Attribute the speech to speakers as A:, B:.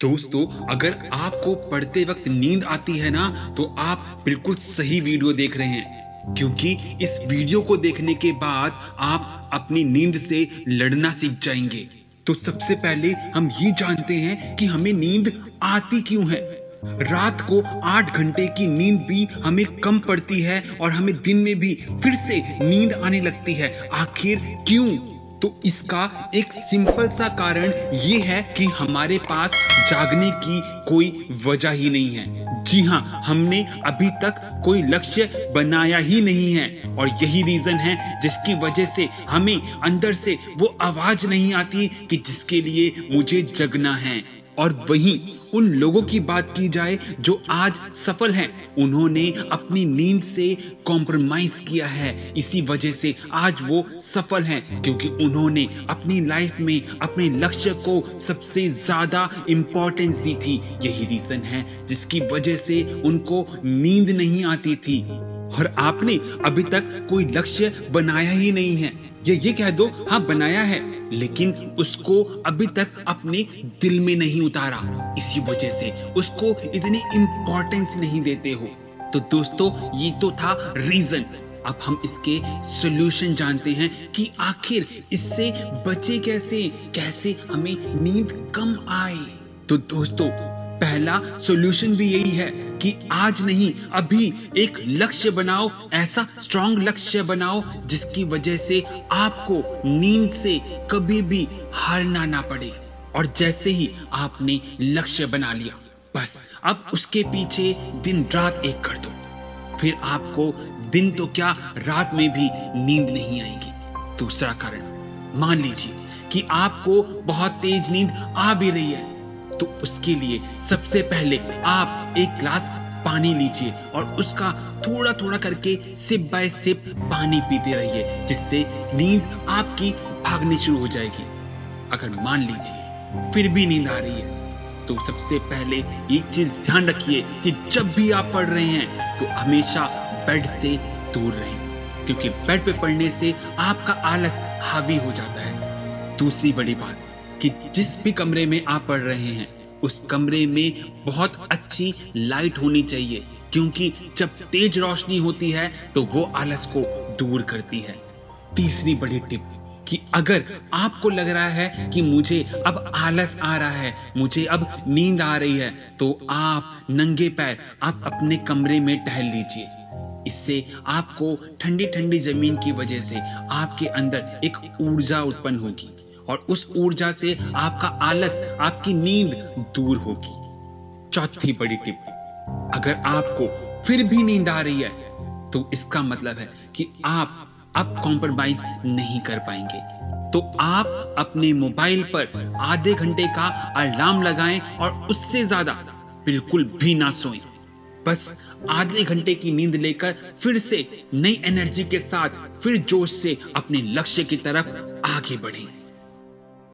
A: दोस्तों, अगर आपको पढ़ते वक्त नींद आती है ना, तो आप बिल्कुल सही वीडियो देख रहे हैं, क्योंकि इस वीडियो को देखने के बाद आप अपनी नींद से लड़ना सीख जाएंगे। तो सबसे पहले हम ये जानते हैं कि हमें नींद आती क्यों है। रात को 8 घंटे की नींद भी हमें कम पड़ती है और हमें दिन में भी फिर से नींद आने लगती है। आखिर क्यों? तो इसका एक सिंपल सा कारण ये है कि हमारे पास जागने की कोई वजह ही नहीं है। जी हाँ, हमने अभी तक कोई लक्ष्य बनाया ही नहीं है और यही रीजन है जिसकी वजह से हमें अंदर से वो आवाज नहीं आती कि जिसके लिए मुझे जगना है। और वहीं उन लोगों की बात की जाए जो आज सफल हैं, उन्होंने अपनी नींद से कॉम्प्रोमाइज किया है। इसी वजह से आज वो सफल हैं, क्योंकि उन्होंने अपनी लाइफ में अपने लक्ष्य को सबसे ज्यादा इंपॉर्टेंस दी थी। यही रीजन है जिसकी वजह से उनको नींद नहीं आती थी। और आपने अभी तक कोई लक्ष्य बनाया ही नहीं है, ये कह दो हाँ बनाया है, लेकिन उसको अभी तक अपने दिल में नहीं उतारा। इसी वजह से उसको इतनी इंपॉर्टेंस नहीं देते हो। तो दोस्तों, ये तो था रीजन। अब हम इसके सॉल्यूशन जानते हैं कि आखिर इससे बचे कैसे हमें नींद कम आए। तो दोस्तों, पहला सॉल्यूशन भी यही है कि आज नहीं अभी एक लक्ष्य बनाओ, ऐसा स्ट्रॉन्ग लक्ष्य बनाओ जिसकी वजह से आपको नींद से कभी भी हारना ना पड़े। और जैसे ही आपने लक्ष्य बना लिया, बस अब उसके पीछे दिन रात एक कर दो, फिर आपको दिन तो क्या रात में भी नींद नहीं आएगी। दूसरा कारण, मान लीजिए कि आपको बहुत तेज नींद आ भी रही है, तो उसके लिए सबसे पहले आप एक ग्लास पानी लीजिए और उसका थोड़ा थोड़ा करके सिप बाय सिप पानी पीते रहिए, जिससे नींद आपकी भागनी शुरू हो जाएगी। अगर मान लीजिए फिर भी नींद आ रही है, तो सबसे पहले एक चीज ध्यान रखिए कि जब भी आप पढ़ रहे हैं तो हमेशा बेड से दूर रहें, क्योंकि बेड पे पढ़ने से आपका आलस हावी हो जाता है। दूसरी बड़ी बात कि जिस भी कमरे में आप पढ़ रहे हैं, उस कमरे में बहुत अच्छी लाइट होनी चाहिए, क्योंकि जब तेज रोशनी होती है तो वो आलस को दूर करती है। तीसरी बड़ी टिप कि अगर आपको लग रहा है कि मुझे अब आलस आ रहा है, मुझे अब नींद आ रही है, तो आप नंगे पैर आप अपने कमरे में टहल लीजिए। इससे आपको ठंडी ठंडी जमीन की वजह से आपके अंदर एक ऊर्जा उत्पन्न होगी और उस ऊर्जा से आपका आलस, आपकी नींद दूर होगी। चौथी बड़ी टिप, अगर आपको फिर भी नींद आ रही है, तो इसका मतलब है कि आप अब कॉम्प्रोमाइज नहीं कर पाएंगे। तो आप अपने मोबाइल पर आधे घंटे का अलार्म लगाएं और उससे ज्यादा बिल्कुल भी ना सोएं। बस आधे घंटे की नींद लेकर फिर से नई एनर्जी के साथ फिर जोश से अपने लक्ष्य की तरफ आगे बढ़ें।